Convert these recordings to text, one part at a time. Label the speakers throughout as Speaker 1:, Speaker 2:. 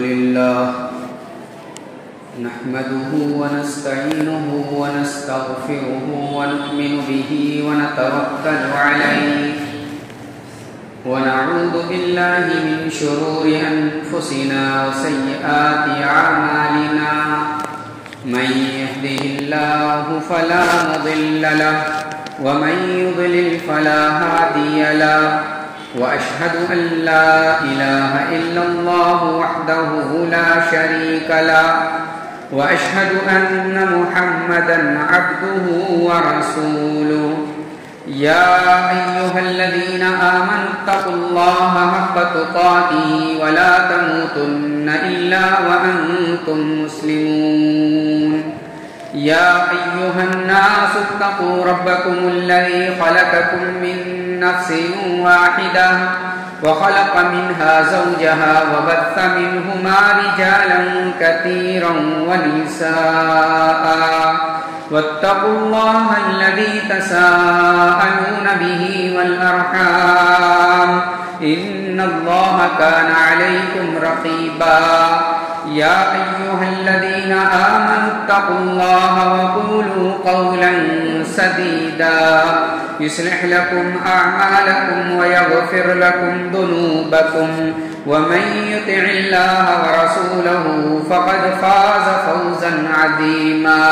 Speaker 1: لله نحمده ونستعينه ونستغفره ونؤمن به ونتوكل عليه ونعوذ بالله من شرور أنفسنا وسيئات أعمالنا من يهده الله فلا مضل له ومن يضلل فلا هادي له وأشهد أن لا إله إلا الله وحده لا شريك له وأشهد أن محمدا عبده ورسوله يا أيها الذين آمنوا اتقوا الله حق تقاته ولا تموتن إلا وأنتم مسلمون يا أيها الناس اتقوا ربكم الذي خلقكم من نفس واحدة وخلق منها زوجها وبث منهما رجالا كثيرا ونساء واتقوا الله الذي تساءلون به والأرحام إن الله كان عليكم رقيبا يا أيها الذين آمنوا اتقوا الله وقولوا قولا سديدا يصلح لكم أعمالكم ويغفر لكم ذنوبكم ومن يطع الله ورسوله فقد فاز فوزا عظيما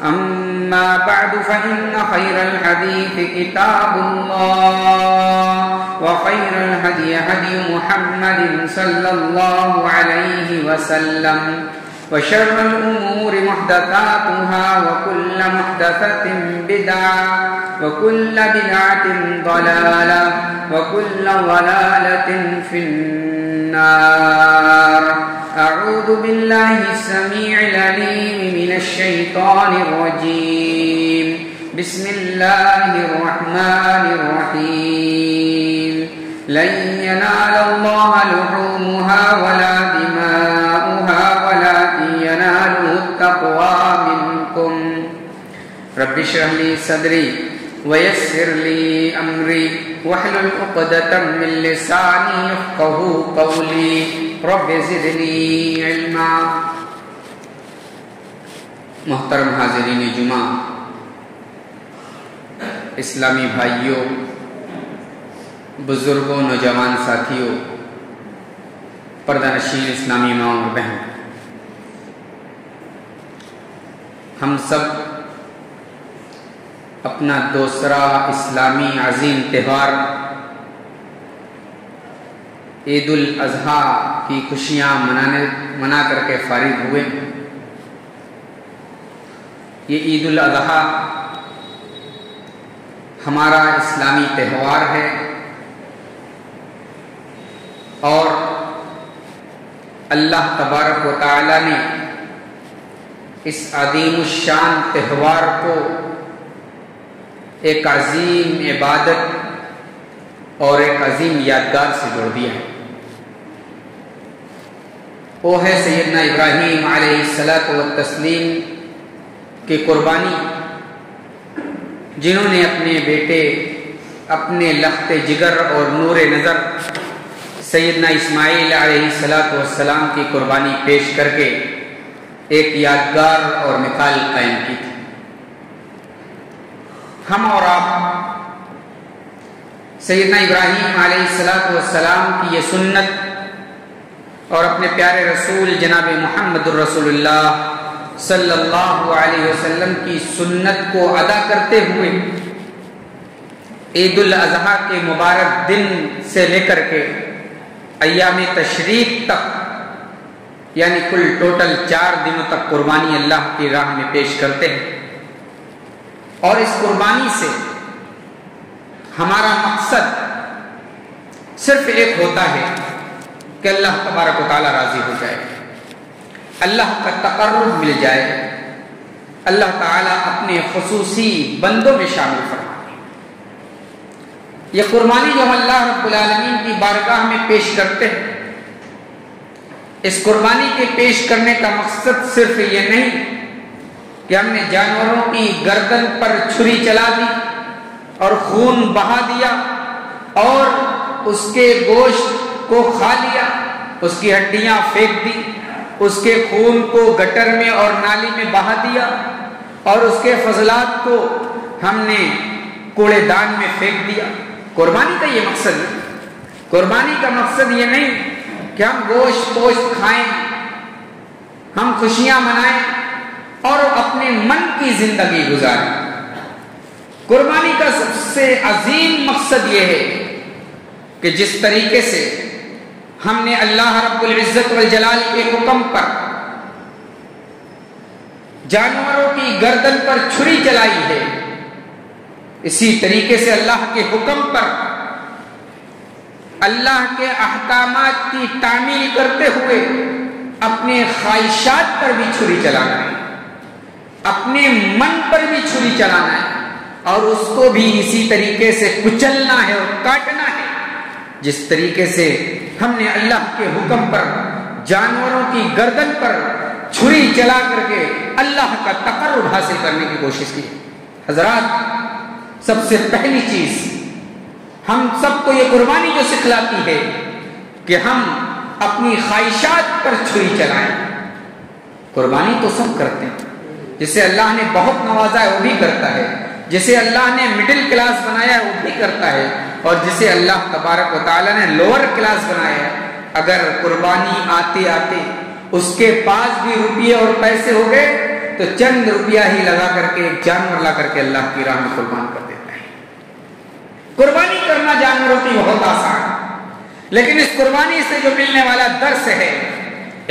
Speaker 1: أما بعد فإن خير الحديث كتاب الله وخير الهدي هدي محمد صلى الله عليه وسلم وشر الأمور محدثاتها وكل محدثة بدعة وكل بدعة ضلالة وكل ضلالة في النار أعوذ بالله السميع العليم من الشيطان الرجيم بسم الله الرحمن الرحيم لن ينال الله لحومها ولا دماؤها ولكن يناله التقوى منكم رب اشرح لي صدري ويسر لي أمري واحلل عقدة من لساني يفقهوا قولي رب زدني علما. محترم حاضرین جمعہ، اسلامی بھائیوں، بزرگوں، نوجوان ساتھیوں، پردہ نشین اسلامی ماں اور بہن، ہم سب اپنا دوسرا اسلامی عظیم تہوار عید الاضحیٰ کی خوشیاں منا کر کے فارغ ہوئے. یہ عید الاضحیٰ ہمارا اسلامی تہوار ہے اور اللہ تبارک و تعالی نے اس عظیم الشان تہوار کو ایک عظیم عبادت اور ایک عظیم یادگار سے جوڑ دیا ہے. وہ ہے سیدنا ابراہیم علیہ الصلاۃ والتسلیم کی قربانی، جنہوں نے اپنے بیٹے، اپنے لخت جگر اور نور نظر سیدنا اسماعیل علیہ الصلاۃ والسلام کی قربانی پیش کر کے ایک یادگار اور مثال قائم کی تھی. ہم اور آپ سیدنا ابراہیم علیہ الصلاۃ والسلام کی یہ سنت اور اپنے پیارے رسول جناب محمد الرسول اللہ صلی اللہ علیہ وسلم کی سنت کو ادا کرتے ہوئے عید الاضحیٰ کے مبارک دن سے لے کر کے ایام تشریق تک، یعنی کل ٹوٹل 4 دنوں تک قربانی اللہ کی راہ میں پیش کرتے ہیں. اور اس قربانی سے ہمارا مقصد صرف ایک ہوتا ہے کہ اللہ تبارک و تعالی راضی ہو جائے، اللہ کا تقرب مل جائے، اللہ تعالی اپنے خصوصی بندوں میں شامل فرمائے. یہ قربانی جو ہم اللہ رب العالمین کی بارگاہ میں پیش کرتے ہیں، اس قربانی کے پیش کرنے کا مقصد صرف یہ نہیں کہ ہم نے جانوروں کی گردن پر چھری چلا دی اور خون بہا دیا اور اس کے گوشت کو کھا لیا اس کی ہڈیاں پھینک دی، اس کے خون کو گٹر میں اور نالی میں بہا دیا، اور اس کے فضلات کو ہم نے کوڑے دان میں پھینک دیا۔ قربانی کا یہ مقصد ہے۔ قربانی کا مقصد یہ نہیں کہ ہم گوشت پوشت کھائیں، ہم خوشیاں منائیں اور اپنے من کی زندگی گزاریں۔ قربانی کا سب سے عظیم مقصد یہ ہے کہ جس طریقے سے ہم نے اللہ رب العزت والجلال کے حکم پر جانوروں کی گردن پر چھری چلائی ہے، اسی طریقے سے اللہ کے حکم پر اللہ کے احکامات کی تعمیل کرتے ہوئے اپنے خواہشات پر بھی چھری چلانا ہے، اپنے من پر بھی چھری چلانا ہے، اور اس کو بھی اسی طریقے سے کچلنا ہے اور کاٹنا ہے جس طریقے سے ہم نے اللہ کے حکم پر جانوروں کی گردن پر چھری چلا کر کے اللہ کا تقرب حاصل کرنے کی کوشش کی۔ حضرات، سب سے پہلی چیز ہم سب کو یہ قربانی جو سکھلاتی ہے کہ ہم اپنی خواہشات پر چھری چلائیں۔ قربانی تو سب کرتے ہیں، جسے اللہ نے بہت نوازا ہے وہ بھی کرتا ہے، جسے اللہ نے مڈل کلاس بنایا ہے وہ بھی کرتا ہے، اور جسے اللہ تبارک و تعالیٰ نے لوور کلاس بنایا ہے، اگر قربانی آتے آتے اس کے پاس بھی روپیے اور پیسے ہو گئے تو چند روپیہ ہی لگا کر کے ایک جانور لا کر کے اللہ کی راہ میں قربان کر دیتا ہے۔ قربانی کرنا جانوروں کی بہت آسان ہے، لیکن اس قربانی سے جو ملنے والا درس ہے،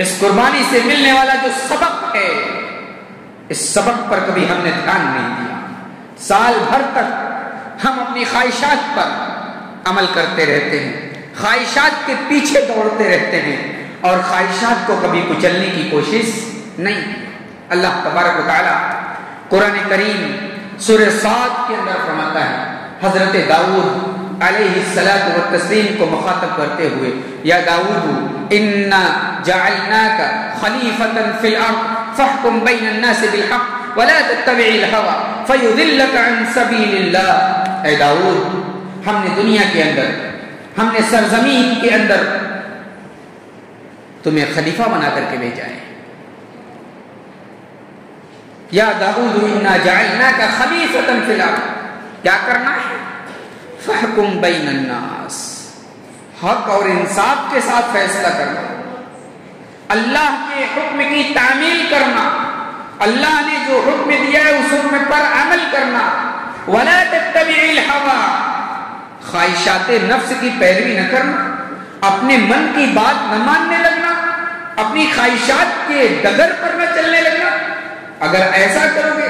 Speaker 1: اس قربانی سے ملنے والا جو سبق ہے، اس سبق پر کبھی ہم نے دھیان نہیں دیا۔ سال بھر تک ہم اپنی خواہشات پر عمل کرتے رہتے ہیں، خواہشات کے پیچھے دوڑتے رہتے ہیں، اور خواہشات کو کبھی کچلنے کی کوشش نہیں۔ اللہ تبارک و تعالی قرآن کریم سورہ صاد کے اندر فرماتا ہے، حضرت داؤد علیہ الصلاۃ والتسلیم کو مخاطب کرتے ہوئے، یا داؤد انا جعلناک خلیفۃ فی الارض فاحکم بین الناس بالحق ولا تتبع الهوى فیضلک عن سبیل اللہ۔ اے داؤد، ہم نے دنیا کے اندر، ہم نے سرزمین کے اندر تمہیں خلیفہ بنا کر کے بھیجا ہے۔ یا داؤد انا جعلناک خلیفۃ فی الارض، کیا کرنا ہے؟ فاحکم بین الناس، حق اور انصاف کے ساتھ فیصلہ کرنا، اللہ کے حکم کی تعمیل کرنا، اللہ نے جو حکم دیا ہے اس حکم پر عمل کرنا، ولا تتبع الهوى، خواہشات نفس کی پیروی نہ کرنا، اپنے من کی بات نہ ماننے لگنا، اپنی خواہشات کے ڈگر پر نہ چلنے لگنا۔ اگر ایسا کرو گے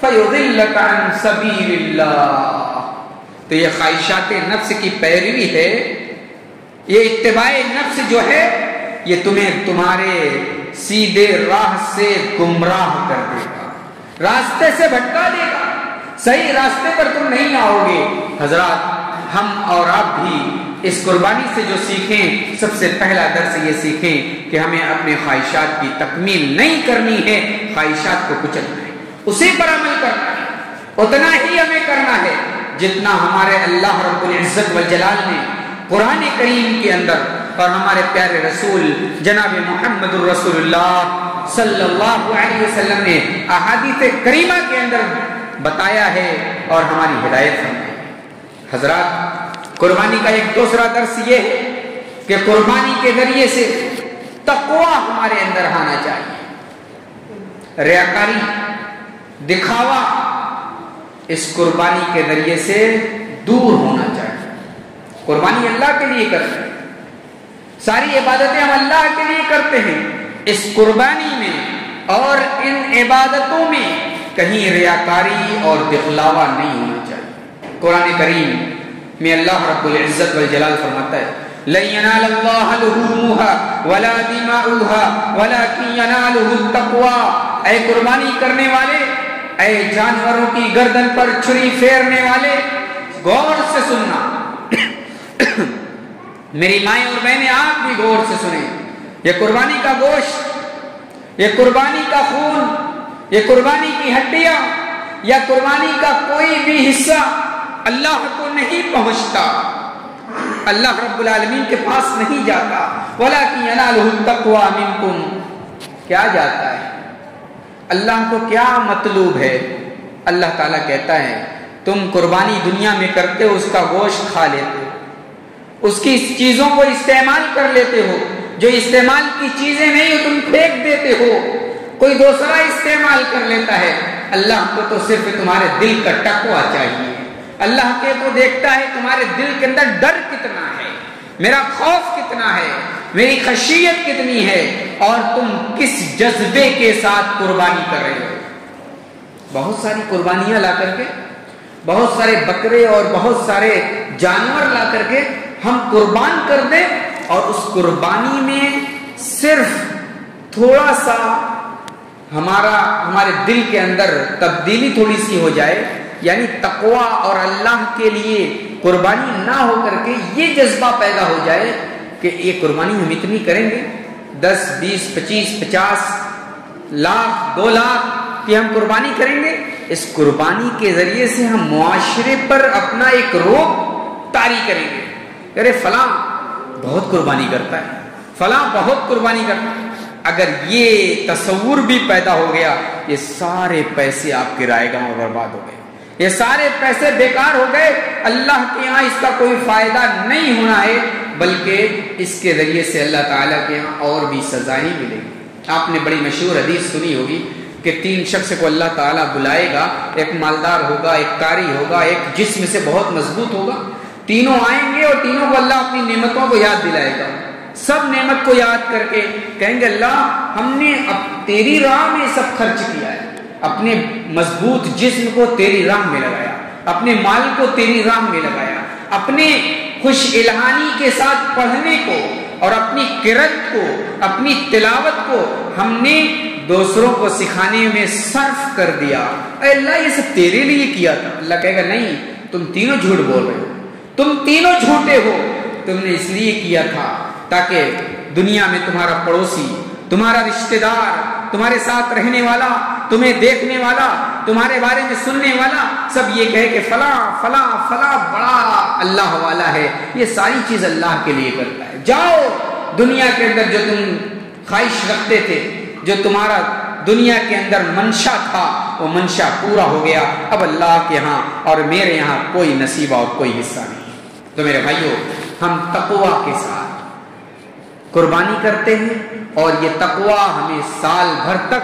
Speaker 1: فَيُضِلَّكَ عَن سَبِيلِ اللَّهِ، تو یہ خواہشات نفس کی پیروی ہے، یہ اتباع نفس جو ہے یہ تمہیں تمہارے سیدھے راہ سے گمراہ کر دے گا، راستے سے بھٹکا دے گا، صحیح راستے پر تم نہیں آؤ گے۔ حضرات، ہم اور آپ بھی اس قربانی سے جو سیکھیں، سب سے پہلا درس یہ سیکھیں کہ ہمیں اپنے خواہشات کی تکمیل نہیں کرنی ہے، خواہشات کو کچلنا ہے، اسی پر عمل کرنا ہے، اتنا ہی ہمیں کرنا ہے جتنا ہمارے اللہ رب العزت والجلال نے قرآن کریم کے اندر اور ہمارے پیارے رسول جناب محمد الرسول اللہ صلی اللہ علیہ وسلم نے احادیث کریمہ کے اندر بتایا ہے اور ہماری ہدایت فرمائی ہے۔ حضرات، قربانی کا ایک دوسرا درس یہ ہے کہ قربانی کے ذریعے سے تقوی ہمارے اندر آنا چاہیے، ریاکاری، دکھاوا اس قربانی کے ذریعے سے دور ہونا چاہیے۔ قربانی اللہ کے لیے کرتے ہیں، ساری عبادتیں ہم اللہ کے لیے کرتے ہیں، اس قربانی میں اور ان عبادتوں میں کہیں ریاکاری اور دکھلاوا نہیں ہونا چاہیے۔ قرآن کریم میں اللہ رب العزت والجلال فرماتا ہے، لَن يَنَالَ اللَّهَ لُحُومُهَا وَلَا دِمَاؤُهَا وَلَكِن يَنَالُهُ التَّقْوَىٰ۔ اے قربانی کرنے والے، اے جانوروں کی گردن پر چھری پھیرنے والے، غور سے سننا، میری مائیں اور بہنیں آپ بھی غور سے سنیں، یہ قربانی کا گوشت، یہ قربانی کا خون، یہ قربانی کی ہڈیاں یا قربانی کا کوئی بھی حصہ اللہ کو نہیں پہنچتا، اللہ رب العالمین کے پاس نہیں جاتا. وَلَكِنْ يَنَالُهُ التَّقْوَى مِنْكُمْ. کیا جاتا ہے؟ اللہ کو کیا مطلوب ہے؟ اللہ تعالیٰ کہتا ہے تم قربانی دنیا میں کرتے ہو، اس کا گوشت کھا لیتے ہو، اس کی چیزوں کو استعمال کر لیتے ہو، جو استعمال کی چیزیں نہیں ہو تم پھینک دیتے ہو، کوئی دوسرا استعمال کر لیتا ہے. اللہ کو تو صرف تمہارے دل کا تقویٰ چاہیے. اللہ کے تو دیکھتا ہے تمہارے دل کے اندر ڈر کتنا ہے، میرا خوف کتنا ہے، میری خشیت کتنی ہے، اور تم کس جذبے کے ساتھ قربانی کر رہے ہو. بہت ساری قربانیاں لا کر کے، بہت سارے بکرے اور بہت سارے جانور لا کر کے ہم قربان کر دیں، اور اس قربانی میں صرف تھوڑا سا ہمارے دل کے اندر تبدیلی تھوڑی سی ہو جائے، یعنی تقویٰ اور اللہ کے لیے قربانی نہ ہو کر کے یہ جذبہ پیدا ہو جائے کہ یہ قربانی ہم اتنی کریں گے، 10 20 25 50 لاکھ 2 لاکھ کی ہم قربانی کریں گے. اس قربانی کے ذریعے سے ہم معاشرے پر اپنا ایک روب طاری کریں گے. ارے فلاں بہت قربانی کرتا ہے، فلاں بہت قربانی کرتا ہے. اگر یہ تصور بھی پیدا ہو گیا، یہ سارے پیسے آپ کے رائے گاہ برباد ہو گئے، یہ سارے پیسے بیکار ہو گئے. اللہ کے یہاں اس کا کوئی فائدہ نہیں ہونا ہے، بلکہ اس کے ذریعے سے اللہ تعالیٰ کے یہاں اور بھی سزائیں ملیں گی. آپ نے بڑی مشہور حدیث سنی ہوگی کہ 3 شخص کو اللہ تعالیٰ بلائے گا، ایک مالدار ہوگا، ایک قاری ہوگا، ایک جسم سے بہت مضبوط ہوگا. تینوں آئیں گے اور تینوں کو اللہ اپنی نعمتوں کو یاد دلائے گا. سب نعمت کو یاد کر کے کہیں گے اللہ ہم نے اب تیری راہ میں سب خرچ کیا ہے، اپنے مضبوط جسم کو تیری راہ میں لگایا، اپنے مال کو تیری راہ میں لگایا، اپنے خوش الہانی کے ساتھ پڑھنے کو اور اپنی قرأت کو، اپنی تلاوت کو ہم نے دوسروں کو سکھانے میں صرف کر دیا. اے اللہ یہ سب تیرے لیے کیا تھا. اللہ کہے گا نہیں، تم تینوں جھوٹ بول رہے ہو، تم تینوں جھوٹے ہو. تم نے اس لیے کیا تھا تاکہ دنیا میں تمہارا پڑوسی، تمہارا رشتہ دار، تمہارے ساتھ رہنے والا، تمہیں دیکھنے والا، تمہارے بارے میں سننے والا سب یہ کہے کہ فلاں فلاں فلاں بڑا اللہ والا ہے، یہ ساری چیز اللہ کے لیے کرتا ہے. جاؤ دنیا کے اندر جو تم خواہش رکھتے تھے، جو تمہارا دنیا کے اندر منشا تھا، وہ منشا پورا ہو گیا. اب اللہ کے ہاں اور میرے یہاں کوئی نصیب اور کوئی حصہ نہیں. تو میرے بھائیوں، ہم تقویٰ کے ساتھ قربانی کرتے ہیں، اور یہ تقویٰ ہمیں سال بھر تک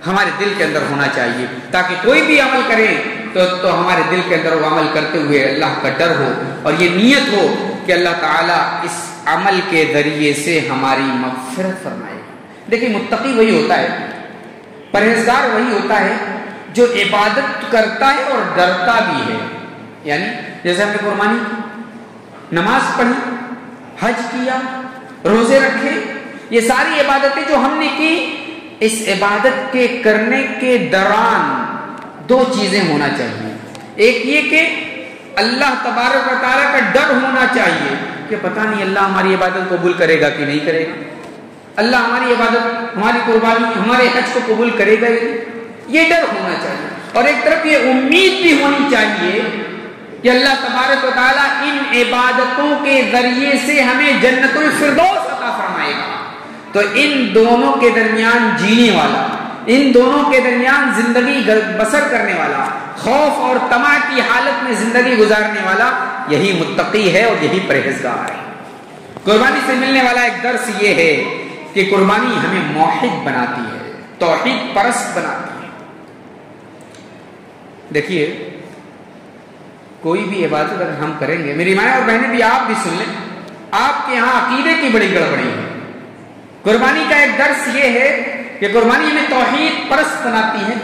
Speaker 1: ہمارے دل کے اندر ہونا چاہیے، تاکہ کوئی بھی عمل کریں تو ہمارے دل کے اندر وہ عمل کرتے ہوئے اللہ کا ڈر ہو، اور یہ نیت ہو کہ اللہ تعالیٰ اس عمل کے ذریعے سے ہماری مغفرت فرمائے. دیکھیں متقی وہی ہوتا ہے، پرہیزگار وہی ہوتا ہے جو عبادت کرتا ہے اور ڈرتا بھی ہے. یعنی جیسے ہم نے قربانی کی، نماز پڑھی، حج کیا، روزے رکھے، یہ ساری عبادتیں جو ہم نے کی، اس عبادت کے کرنے کے دوران 2 چیزیں ہونا چاہیے. ایک یہ کہ اللہ تبارک و تعالیٰ کا ڈر ہونا چاہیے کہ پتہ نہیں اللہ ہماری عبادت قبول کرے گا کہ نہیں کرے گا، اللہ ہماری عبادت، ہماری قربانی، ہمارے حج کو قبول کرے گا، یہ ڈر ہونا چاہیے. اور ایک طرف یہ امید بھی ہونی چاہیے کہ اللہ تبارک و تعالیٰ ان عبادتوں کے ذریعے سے ہمیں جنت الفردوس عطا فرمائے گا. تو ان دونوں کے درمیان جینے والا، ان دونوں کے درمیان زندگی بسر کرنے والا، خوف اور طمع کی حالت میں زندگی گزارنے والا یہی متقی ہے اور یہی پرہیزگار ہے. قربانی سے ملنے والا ایک درس یہ ہے کہ قربانی ہمیں موحد بناتی ہے، توحید پرست بناتی ہے. دیکھیے کوئی بھی عبادت اگر ہم کریں گے، میری مائیں اور بہنیں بھی، آپ بھی سن لیں، آپ کے ہاں عقیدے کی بڑی گڑبڑی ہے. قربانی کا ایک درس یہ ہے کہ قربانی ہمیں توحید پرست بناتی ہے،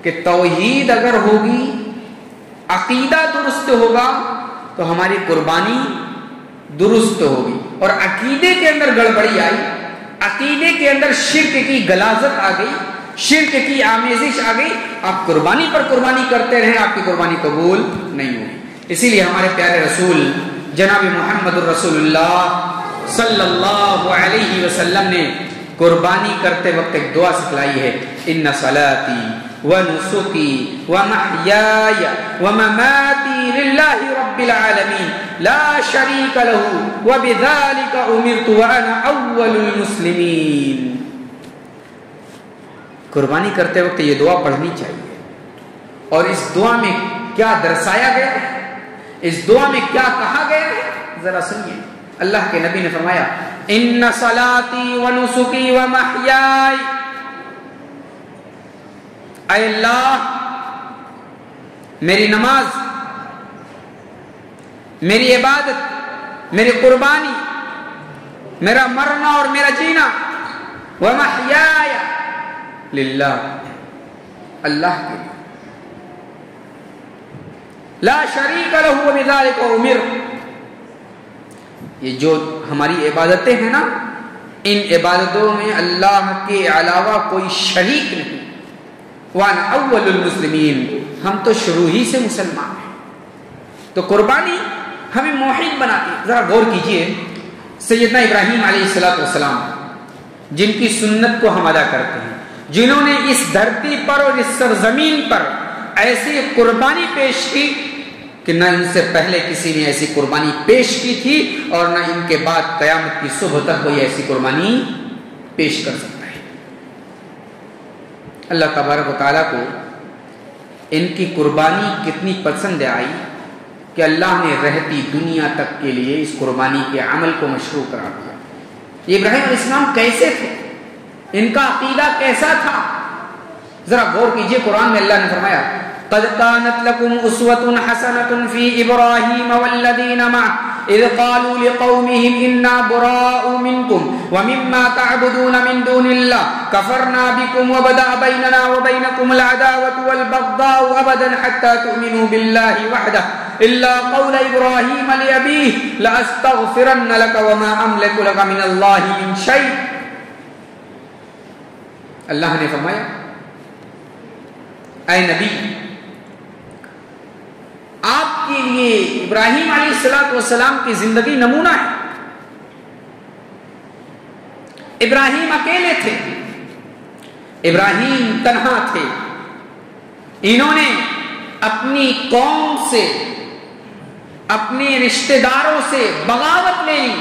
Speaker 1: کہ توحید اگر ہوگی، عقیدہ درست ہوگا تو ہماری قربانی درست ہوگی. اور عقیدے کے اندر گڑبڑی آئی، عقیدے کے اندر شرک کی غلاظت آ گئی، شرک کی آمیزش آ گئی، آپ قربانی پر قربانی کرتے رہیں، آپ کی قربانی قبول نہیں ہوگی. اسی لیے ہمارے پیارے رسول جناب محمد الرسول اللہ صلی اللہ علیہ وسلم نے قربانی کرتے وقت ایک دعا سکھلائی ہے، ان صلاتی ونسکی ومحیای ومماتی للہ رب العالمین لا شریک لہ وبذالک امرت وانا اول المسلمین. قربانی کرتے وقت یہ دعا پڑھنی چاہیے. اور اس دعا میں کیا درسایا گیا ہے, اس دعا میں کیا کہا گیا ہے, ذرا سنیے. اللہ کے نبی نے فرمایا ان صلاتی ونسکی ومحیای, اے اللہ میری نماز, میری عبادت, میری قربانی, میرا مرنا اور میرا جینا, ومحیای للہ, اللہ کے لیے, لا شریک لہ وبذالک امرت. یہ جو ہماری عبادتیں ہیں نا, ان عبادتوں میں اللہ کے علاوہ کوئی شریک نہیں. وانا اول المسلمین, ہم تو شروع ہی سے مسلمان ہیں. تو قربانی ہمیں موحد بناتی ہے. ذرا غور کیجئے, سیدنا ابراہیم علیہ السلام جن کی سنت کو ہم ادا کرتے ہیں, جنہوں نے اس دھرتی پر اور اس سرزمین پر ایسی قربانی پیش کی کہ نہ ان سے پہلے کسی نے ایسی قربانی پیش کی تھی اور نہ ان کے بعد قیامت کی صبح تک کوئی ایسی قربانی پیش کر سکتا ہے. اللہ تبارک و تعالیٰ کو ان کی قربانی کتنی پسند آئی کہ اللہ نے رہتی دنیا تک کے لیے اس قربانی کے عمل کو مشروع قرار دیا. یہ ابراہیم علیہ السلام کیسے تھے, ان کا عقیدہ کیسا تھا, ذرا غور کیجئے. قرآن میں اللہ نے فرمایا قد كانت لكم أسوة حسنة في إبراهيم والذين معه إذ قالوا لقومهم إنا براء منكم ومما تعبدون من دون الله كفرنا بكم وبدأ بيننا وبينكم العداوة والبغضاء أبدا حتى تؤمنوا بالله وحده إلا قول إبراهيم لأبيه لأستغفرن لك وما أملك لك من الله من شيء. اللہ نے فرمایا اے نبی, آپ کے لیے ابراہیم علیہ السلام کی زندگی نمونہ ہے. ابراہیم اکیلے تھے, ابراہیم تنہا تھے. انہوں نے اپنی قوم سے, اپنے رشتہ داروں سے بغاوت لے لی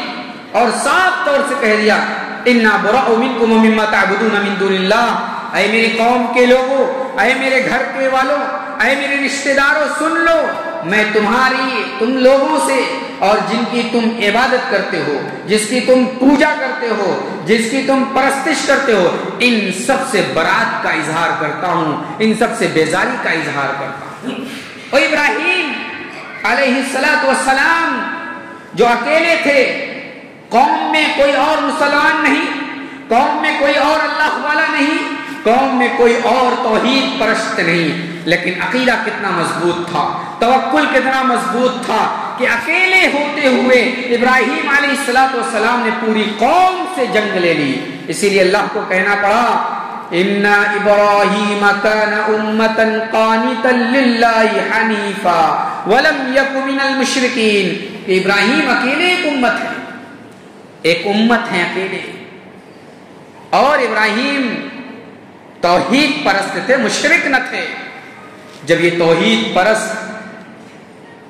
Speaker 1: اور صاف طور سے کہہ دیا انا براء منکم ومما تعبدون من دون اللہ. اے میری قوم کے لوگوں, اے میرے گھر کے والوں, اے میرے رشتہ داروں, سن لو, میں تم لوگوں سے اور جن کی تم عبادت کرتے ہو, جس کی تم پوجا کرتے ہو, جس کی تم پرستش کرتے ہو, ان سب سے برات کا اظہار کرتا ہوں, ان سب سے بیزاری کا اظہار کرتا ہوں. اور ابراہیم علیہ السلام جو اکیلے تھے, قوم میں کوئی اور مسلمان نہیں, قوم میں کوئی اور اللہ والا نہیں, قوم میں کوئی اور توحید پرست نہیں, لیکن عقیدہ کتنا مضبوط تھا, توکل کتنا مضبوط تھا کہ اکیلے ہوتے ہوئے ابراہیم علیہ السلام نے پوری قوم سے جنگ لے لی. اسی لیے اللہ کو کہنا پڑا ان ابراہیم کان امۃ قانتا للہ حنیفا ولم یک من المشرکین. کہ ابراہیم اکیلے ایک امت ہے, ایک امت ہے اکیلے, اور ابراہیم توحید پرست تھے, مشرک نہ تھے. جب یہ توحید پرست,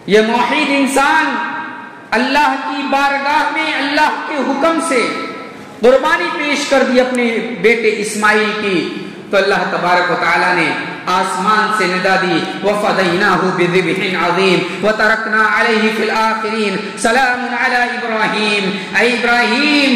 Speaker 1: یہ موحد انسان اللہ کی بارگاہ میں اللہ کے حکم سے قربانی پیش کر دی اپنے بیٹے اسماعیل کی, تو اللہ تبارک و تعالی نے آسمان سے ندا دی وَفَدَيْنَاهُ بِذِبْحٍ عَظِيمٍ وَتَرَكْنَا عَلَيْهِ فِي الْآخِرِينَ سَلَامٌ عَلَى إِبْرَاهِيمَ. اے ابراہیم,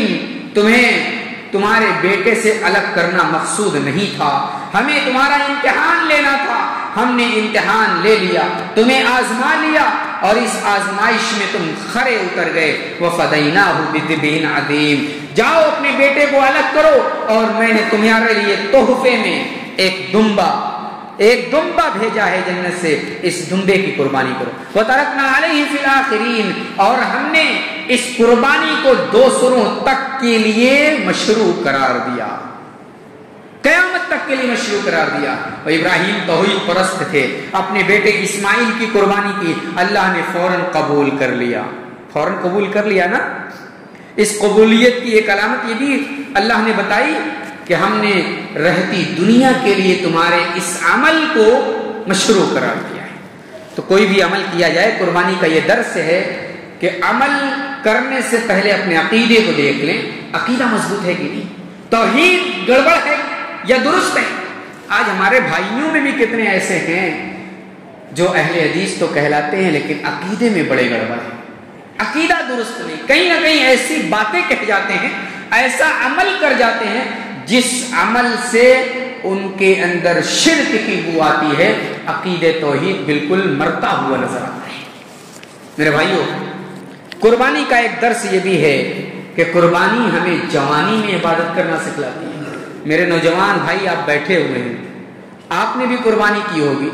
Speaker 1: تمہیں تمہارے بیٹے سے الگ کرنا مقصود نہیں تھا, ہمیں تمہارا امتحان لینا تھا, ہم نے امتحان لے لیا, تمہیں آزما لیا, اور اس آزمائش میں تم کھرے اتر گئے. وَفَدَيْنَاهُ بِذِبْحٍ عَظِيمٍ. جاؤ اپنے بیٹے کو الگ کرو, اور میں نے تمہارے لیے تحفے میں ایک دمبا بھیجا ہے جنت سے, اس دمبے کی قربانی کرو. وَتَرَكْنَا عَلَيْهِ فِي الْآخِرِينَ. اور ہم نے اس قربانی کو دوسروں تک کے لیے مشروع قرار دیا, قیامت تک کے لیے مشروع قرار دیا. اور ابراہیم توحید پرست تھے, اپنے بیٹے اسماعیل کی قربانی کی, اللہ نے فوراً قبول کر لیا. فوراً قبول کر لیا نا. اس قبولیت کی ایک علامت یہ بھی اللہ نے بتائی کہ ہم نے رہتی دنیا کے لیے تمہارے اس عمل کو مشروع قرار دیا ہے۔ تو کوئی بھی عمل کیا جائے، قربانی کا یہ درس ہے کہ عمل کرنے سے پہلے اپنے عقیدے کو دیکھ لیں، عقیدہ مضبوط ہے کہ نہیں، توحید گڑبڑ ہے یا درست ہے۔ آج ہمارے بھائیوں میں بھی کتنے ایسے ہیں جو اہل حدیث تو کہلاتے ہیں لیکن عقیدے میں بڑے گڑبڑ ہیں، عقیدہ درست نہیں، کہیں نہ کہیں ایسی باتیں کہہ جاتے ہیں، ایسا عمل کر جاتے ہیں جس عمل سے ان کے اندر شرک کی بو آتی ہے، عقیدہ توحید بالکل مرتا ہوا نظر آتا ہے۔ میرے بھائیوں، قربانی کا ایک درس یہ بھی ہے کہ قربانی ہمیں جوانی میں عبادت کرنا سکھلاتی ہے۔ میرے نوجوان بھائی آپ بیٹھے ہوئے ہیں، آپ نے بھی قربانی کی ہوگی،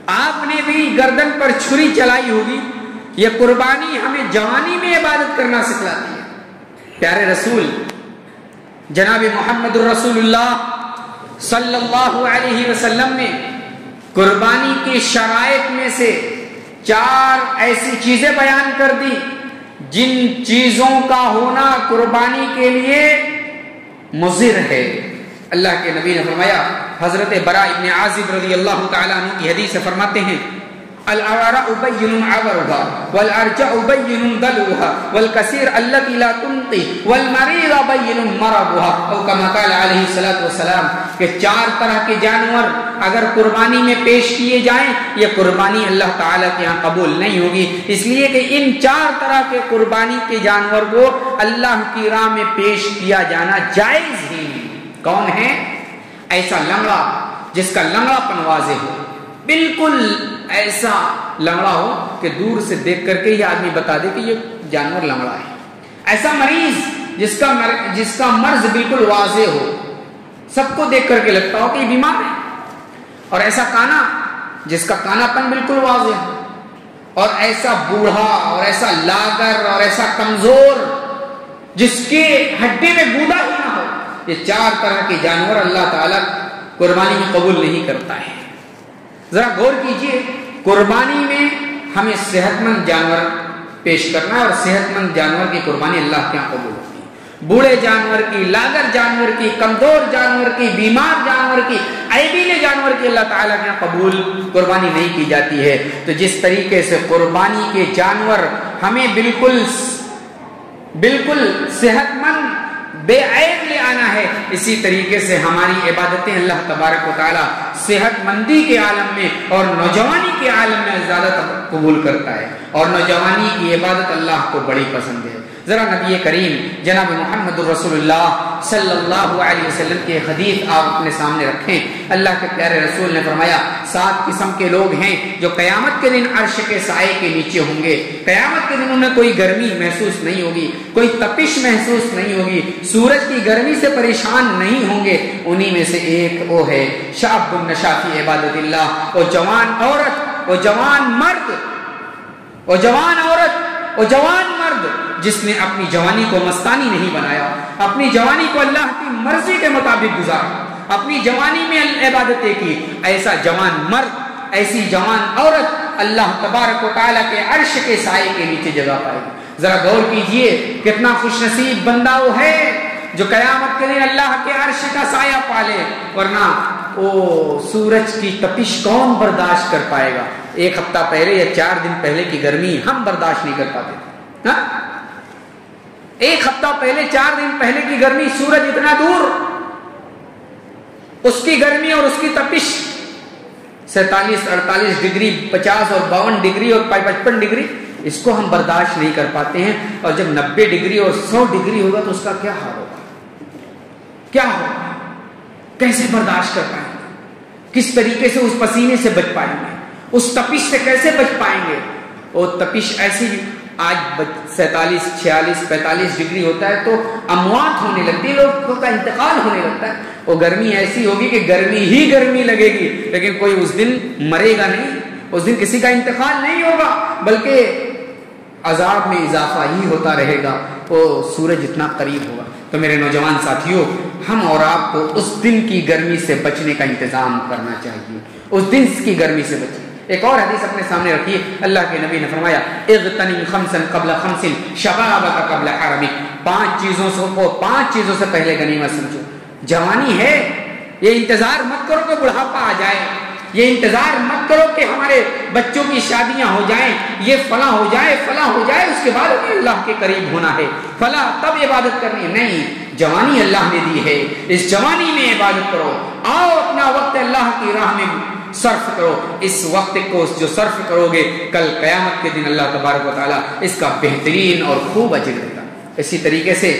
Speaker 1: آپ نے بھی گردن پر چھری چلائی ہوگی، یہ قربانی ہمیں جوانی میں عبادت کرنا سکھلاتی ہے۔ پیارے رسول جناب محمد الرسول اللہ صلی اللہ علیہ وسلم نے قربانی کی شرائط میں سے 4 ایسی چیزیں بیان کر دی جن چیزوں کا ہونا قربانی کے لیے مضر ہے۔ اللہ کے نبی نے فرمایا، حضرت براء ابن عازب رضی اللہ تعالیٰ عنہ کی حدیث سے فرماتے ہیں، الْأَوْرَاءُ بَيِّنٌ عَوَرُهَا وَالْأَرْجَعُ بَيِّنٌ دَلُوهَا وَالْكَثِيرُ الَّتِي لَا تُنْقِي وَالْمَرِيضُ بَيِّنٌ مَرَضُهَا أو كما قال علیہ الصلوۃ والسلام کہ 4 طرح کے جانور اگر قربانی میں پیش کیے جائیں، یہ قربانی اللہ تعالیٰ کے ہاں قبول نہیں ہوگی، اس لیے کہ ان 4 طرح کے قربانی کے جانور کو اللہ کی راہ میں پیش کیا جانا جائز ہی نہیں۔ کون ہے؟ ایسا لنگڑا جس کا لنگڑا پن واضح ہو، بالکل ایسا لنگڑا ہو کہ دور سے دیکھ کر کے یہ آدمی بتا دے کہ یہ جانور لنگڑا ہے۔ ایسا مریض جس کا مرض بالکل واضح ہو، سب کو دیکھ کر کے لگتا ہو کہ یہ بیمار ہے، اور ایسا کانا جس کا کانا پن بالکل واضح ہو، اور ایسا بوڑھا اور ایسا لاغر اور ایسا کمزور جس کے ہڈی میں گودا ہی نہ ہو، یہ 4 طرح کے جانور اللہ تعالیٰ قربانی میں قبول نہیں کرتا ہے۔ ذرا غور کیجئے، قربانی میں ہمیں صحت مند جانور پیش کرنا ہے، اور صحت مند جانور کی قربانی اللہ کے یہاں قبول ہوتی ہے۔ بوڑھے جانور کی، لاغر جانور کی، کمزور جانور کی، بیمار جانور کی، عیبیل جانور کی اللہ تعالیٰ کے یہاں قبول قربانی نہیں کی جاتی ہے۔ تو جس طریقے سے قربانی کے جانور ہمیں بالکل صحت مند بے عیب لے آنا ہے، اسی طریقے سے ہماری عبادتیں اللہ تبارک و تعالیٰ صحت مندی کے عالم میں اور نوجوانی کے عالم میں زیادہ قبول کرتا ہے، اور نوجوانی کی عبادت اللہ کو بڑی پسند ہے۔ ذرا نبی کریم جناب محمد الرسول اللہ صلی اللہ علیہ وسلم کی حدیث آپ اپنے سامنے رکھیں۔ اللہ کے پیارے رسول نے فرمایا، 7 قسم کے لوگ ہیں جو قیامت کے دن عرش کے سائے کے نیچے ہوں گے۔ قیامت کے دن انہیں کوئی گرمی محسوس نہیں ہوگی، کوئی تپش محسوس نہیں ہوگی، سورج کی گرمی سے پریشان نہیں ہوں گے۔ انہی میں سے ایک وہ ہے شاب نشا فی عبادت اللہ، وہ جوان عورت، وہ جوان مرد، وہ جوان عورت، وہ جوان مرد جس نے اپنی جوانی کو مستانی نہیں بنایا، اپنی جوانی کو اللہ کی مرضی کے مطابق گزارا، اپنی جوانی میں عبادتیں کی۔ ایسا جوان مرد، ایسی جوان عورت اللہ تبارک و تعالیٰ کے عرش کے سائے کے نیچے جگہ پائے گی۔ ذرا غور کیجئے، کتنا خوش نصیب بندہ وہ ہے جو قیامت کے دن اللہ کے عرش کا سایہ پالے، ورنہ وہ سورج کی تپش کون برداشت کر پائے گا؟ 1 ہفتہ پہلے یا 4 دن پہلے کی گرمی ہم برداشت نہیں کر پاتے تھے، 1 ہفتہ پہلے 4 دن پہلے کی گرمی، سورج اتنا دور، اس کی گرمی اور اس کی تپش 47 48 ڈگری، 50 اور 52 ڈگری اور 55 ڈگری، اس کو ہم برداشت نہیں کر پاتے ہیں، اور جب 90 ڈگری اور 100 ڈگری ہوگا تو اس کا کیا حال ہوگا؟ کیا ہوگا؟ کیسے برداشت کر پائیں گے؟ کس طریقے سے اس پسینے سے بچ پائیں گے؟ اس تپش سے کیسے بچ پائیں گے؟ وہ تپش ایسی آج 47 46 45 ڈگری ہوتا ہے تو اموات ہونے لگتی ہے، لوگوں کا انتقال ہونے لگتا ہے۔ وہ گرمی ایسی ہوگی کہ گرمی ہی گرمی لگے گی، لیکن کوئی اس دن مرے گا نہیں، اس دن کسی کا انتقال نہیں ہوگا، بلکہ عذاب میں اضافہ ہی ہوتا رہے گا، وہ سورج اتنا قریب ہوگا۔ تو میرے نوجوان ساتھیوں، ہم اور آپ کو اس دن کی گرمی سے بچنے کا انتظام کرنا چاہیے، اس دن کی گرمی سے بچیں۔ ایک اور حدیث اپنے سامنے رکھیے، اللہ کے نبی نے فرمایا، اغتنم خمسا قبل خمس شبابک قبل حرمک، 5 چیزوں سے پہلے غنیمت سمجھو۔ جوانی ہے، یہ انتظار مت کرو کہ بڑھاپا آ جائے، یہ انتظار مت کرو کہ ہمارے بچوں کی شادیاں ہو جائیں، یہ فلاں ہو جائے فلاں ہو جائے اس کے بعد ہمیں اللہ کے قریب ہونا ہے، فلاں تب عبادت کرنی ہے۔ نہیں، جوانی اللہ نے دی ہے، اس جوانی میں عبادت کرو، آؤ اپنا وقت اللہ کی راہ میں صرف کرو۔ اس وقت کو جو صرف کرو گے کل قیامت کے دن اللہ تبارک و تعالیٰ اس کا بہترین اور خوب اجر دے گا۔ اسی طریقے سے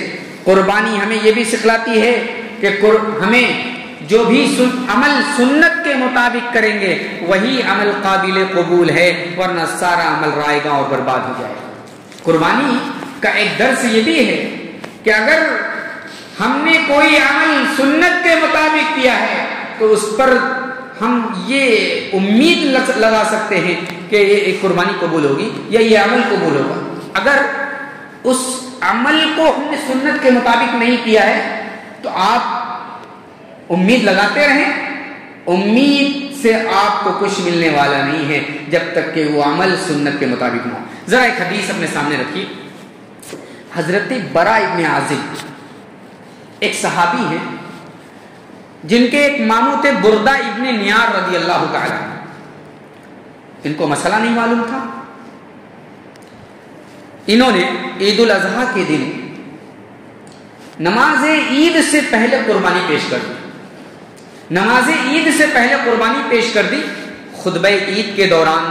Speaker 1: قربانی ہمیں یہ بھی سکھلاتی ہے کہ ہمیں جو بھی عمل سنت کے مطابق کریں گے وہی عمل قابل قبول ہے، ورنہ سارا عمل رائے گا اور برباد ہو جائے گا۔ قربانی کا ایک درس یہ بھی ہے کہ اگر ہم نے کوئی عمل سنت کے مطابق کیا ہے تو اس پر ہم یہ امید لگا سکتے ہیں کہ یہ قربانی قبول ہوگی یا یہ عمل قبول ہوگا۔ اگر اس عمل کو ہم نے سنت کے مطابق نہیں کیا ہے تو آپ امید لگاتے رہیں، امید سے آپ کو کچھ ملنے والا نہیں ہے جب تک کہ وہ عمل سنت کے مطابق نہ ہو۔ ذرا ایک حدیث اپنے سامنے رکھیے۔ حضرت برا ابن عازب ایک صحابی ہیں جن کے ایک ماموں تھے بردہ ابن نیار رضی اللہ تعالی، ان کو مسئلہ نہیں معلوم تھا۔ انہوں نے عید الاضحیٰ کے دن نماز عید سے پہلے قربانی پیش کر دی، نماز عید سے پہلے قربانی پیش کر دی۔ خطبہ عید کے دوران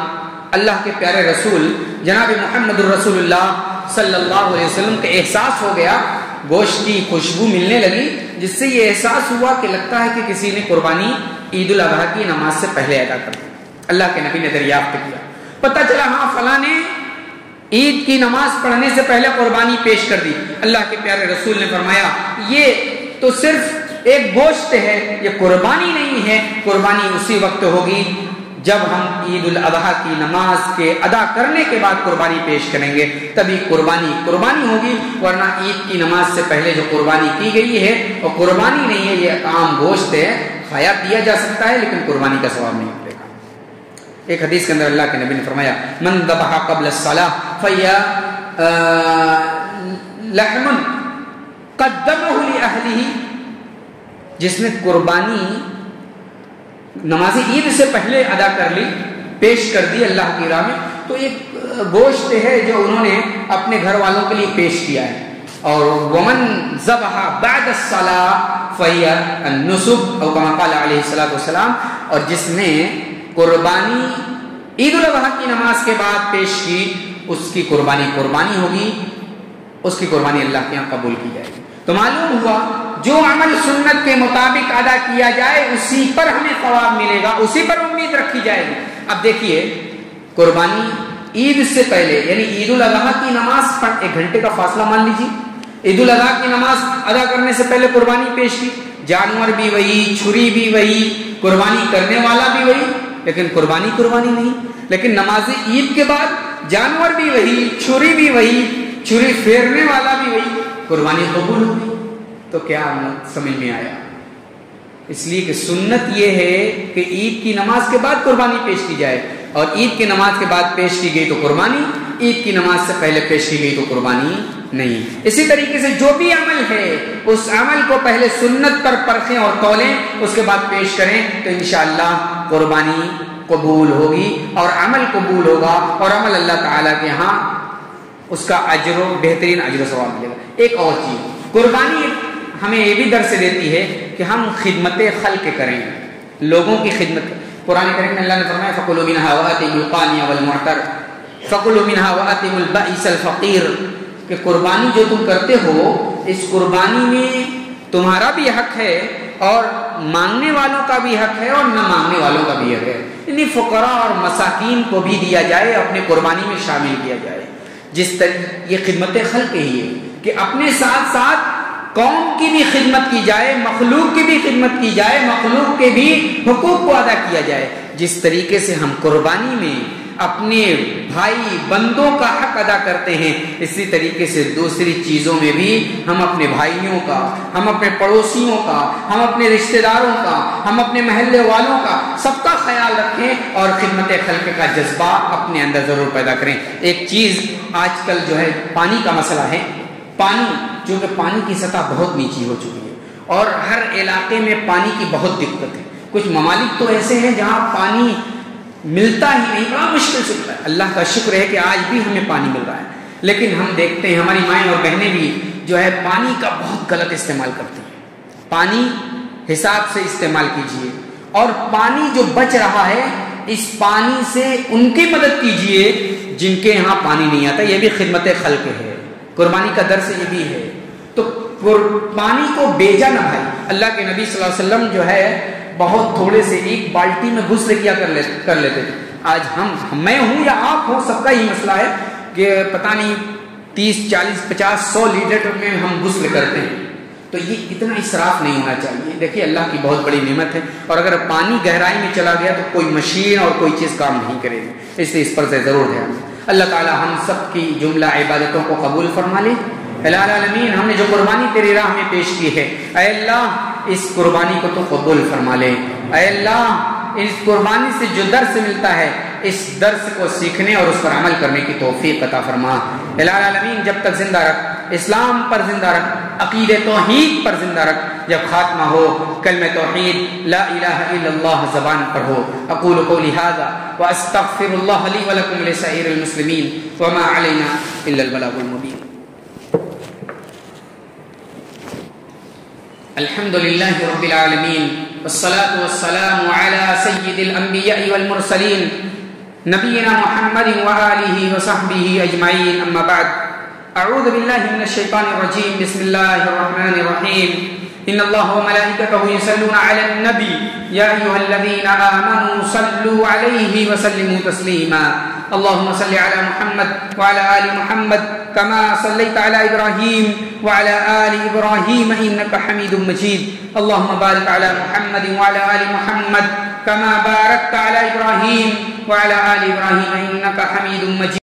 Speaker 1: اللہ کے پیارے رسول جناب محمد الرسول اللہ صلی اللہ علیہ وسلم کا احساس ہو گیا، گوشت کی خوشبو ملنے لگی، جس سے یہ احساس ہوا کہ لگتا ہے کہ کسی نے قربانی عید الاضحیٰ کی نماز سے پہلے ادا کر دی۔ اللہ کے نبی نے دریافت کیا، پتہ چلا ہاں فلاں نے عید کی نماز پڑھنے سے پہلے قربانی پیش کر دی۔ اللہ کے پیارے رسول نے فرمایا یہ تو صرف ایک گوشت ہے، یہ قربانی نہیں ہے، قربانی اسی وقت ہوگی جب ہم عید الاضحیٰ کی نماز کے ادا کرنے کے بعد قربانی پیش کریں گے، تبھی قربانی ہوگی، ورنہ عید کی نماز سے پہلے جو قربانی کی گئی ہے وہ قربانی نہیں ہے، یہ عام گوشت ہے، کھایا پیا جا سکتا ہے لیکن قربانی کا ثواب نہیں ملے گا۔ ایک حدیث کے اندر اللہ کے نبی نے فرمایا من ذبح قبل الصلاة فیا لحم قدمه لأہلہ، جس نے قربانی نماز عید سے پہلے ادا کر لی، پیش کر دی اللہ کی راہ میں، تو ایک گوشت ہے جو انہوں نے اپنے گھر والوں کے لیے پیش کیا ہے۔ اور ومن ذبح بعد الصلاة فهي النسک او کما قال علیہ الصلوۃ والسلام، اور جس نے قربانی عید الاضحیٰ کی نماز کے بعد پیش کی اس کی قربانی ہوگی، اس کی قربانی اللہ کے یہاں قبول کی جائے گی۔ تو معلوم ہوا جو عمل سنت کے مطابق ادا کیا جائے اسی پر ہمیں ثواب ملے گا، اسی پر امید رکھی جائے گی۔ اب دیکھیے قربانی عید سے پہلے یعنی عید الاضحیٰ کی نماز پر 1 گھنٹے کا فاصلہ مان لیجیے، عید الاضحیٰ کی نماز ادا کرنے سے پہلے قربانی پیش کی، جانور بھی وہی، چھری بھی وہی، قربانی کرنے والا بھی وہی، لیکن قربانی نہیں۔ لیکن نماز عید کے بعد جانور بھی وہی، چھری بھی وہی، چھری پھیرنے والا بھی وہی، قربانی قبول ہو گئی۔ تو کیا سمجھ میں آیا؟ اس لیے کہ سنت یہ ہے کہ عید کی نماز کے بعد قربانی پیش کی جائے، اور عید کی نماز کے بعد پیش کی گئی تو قربانی، عید کی نماز سے پہلے پیش کی گئی تو قربانی نہیں۔ اسی طریقے سے جو بھی عمل ہے اس عمل کو پہلے سنت پر پرکھیں اور تولیں، اس کے بعد پیش کریں تو انشاءاللہ قربانی قبول ہوگی اور عمل قبول ہوگا، اور عمل اللہ تعالیٰ کے ہاں اس کا اجر و بہترین اجر و ثواب ملے گا۔ ایک اور چیز، قربانی ہمیں یہ بھی درس دیتی ہے کہ ہم خدمت خلق کریں، لوگوں کی خدمت۔ قرآن کریم میں اللہ نے فرمایا فَكُلُوا مِنْهَا وَآتِمُوا الْقَانِيَ وَالْمُعْتَرَ فَكُلُوا مِنْهَا وَآتِمُوا الْبَائِسَ الْفَقِيرَ، کہ قربانی جو تم کرتے ہو اس قربانی میں تمہارا بھی حق ہے اور مانگنے والوں کا بھی حق ہے اور نہ مانگنے والوں کا بھی حق ہے، یعنی فقراء اور مساکین کو بھی دیا جائے، اپنے قربانی میں شامل کیا جائے۔ جس طرح یہ خدمت خلق ہی ہے کہ اپنے ساتھ ساتھ قوم کی بھی خدمت کی جائے، مخلوق کی بھی خدمت کی جائے، مخلوق کے بھی حقوق کو ادا کیا جائے۔ جس طریقے سے ہم قربانی میں اپنے بھائی بندوں کا حق ادا کرتے ہیں، اسی طریقے سے دوسری چیزوں میں بھی ہم اپنے بھائیوں کا، ہم اپنے پڑوسیوں کا، ہم اپنے رشتہ داروں کا، ہم اپنے محلے والوں کا، سب کا خیال رکھیں اور خدمت خلق کا جذبہ اپنے اندر ضرور پیدا کریں۔ ایک چیز آج کل جو ہے پانی کا مسئلہ ہے، پانی جو کہ پانی کی سطح بہت نیچی ہو چکی ہے، اور ہر علاقے میں پانی کی بہت دقت ہے. کچھ ممالک تو ایسے ہیں جہاں پانی ملتا ہی نہیں، بڑا مشکل سے ملتا ہے. اللہ کا شکر ہے کہ آج بھی ہمیں پانی مل رہا ہے، لیکن ہم دیکھتے ہیں ہماری مائیں اور بہنیں بھی جو ہے پانی کا بہت غلط استعمال کرتی ہیں. پانی حساب سے استعمال کیجئے، اور پانی جو بچ رہا ہے اس پانی سے ان کی مدد کیجئے جن کے یہاں پانی نہیں آتا. یہ بھی خدمت خلق ہے، قربانی کا درس یہ بھی ہے. تو پانی کو بیجا نہ بھائی. اللہ کے نبی صلی اللہ علیہ وسلم جو ہے بہت تھوڑے سے ایک بالٹی میں غسل کیا کر لیتے تھے. آج میں ہوں یا آپ ہوں، سب کا ہی مسئلہ ہے کہ پتہ نہیں 30 40 50 100 لیٹر میں ہم غسل کرتے ہیں. تو یہ اتنا اسراف نہیں ہونا چاہیے. دیکھیے اللہ کی بہت بڑی نعمت ہے، اور اگر پانی گہرائی میں چلا گیا تو کوئی مشین اور کوئی چیز کام نہیں کرے گی. اس لیے اس پر ضرور دھیان دیں. اللہ تعالی ہم سب کی جملہ عبادتوں کو قبول فرما لے. العالمین، ہم نے جو قربانی تیری راہ میں پیش کی ہے، اے اللہ اس قربانی کو تو قبول فرما لے. اے اللہ اس قربانی سے جو درس ملتا ہے اس درس کو سیکھنے اور اس پر عمل کرنے کی توفیق عطا فرما. العالمین، جب تک زندہ رکھ، اسلام پر زندہ رکھ، عقید توحید پر زندہ رکھ. جب خاتمہ ہو کلمہ توحید لا الہ الا اللہ زبان پر ہو. اقول قولی ھذا واستغفر اللہ لی ولکم ولسائر المسلمین وما علینا الا البلاغ المبین. الحمد للہ رب العالمین، والصلاة والسلام على سید الانبیاء والمرسلین نبینا محمد وآلہ وصحبہ اجمعین. اما بعد، اعوذ باللہ من الشیطان الرجیم. بسم اللہ الرحمن الرحیم. ان اللہ وملائکتہ یصلون علی النبی یا ایھا الذین آمنوا صلوا علیہ وسلموا تسلیما. اللهم صل على محمد وعلى آل محمد كما صليت على إبراهيم وعلى آل إبراهيم إنك حميد مجيد. اللهم بارك على محمد وعلى آل محمد كما باركت على إبراهيم وعلى آل إبراهيم إنك حميد مجيد.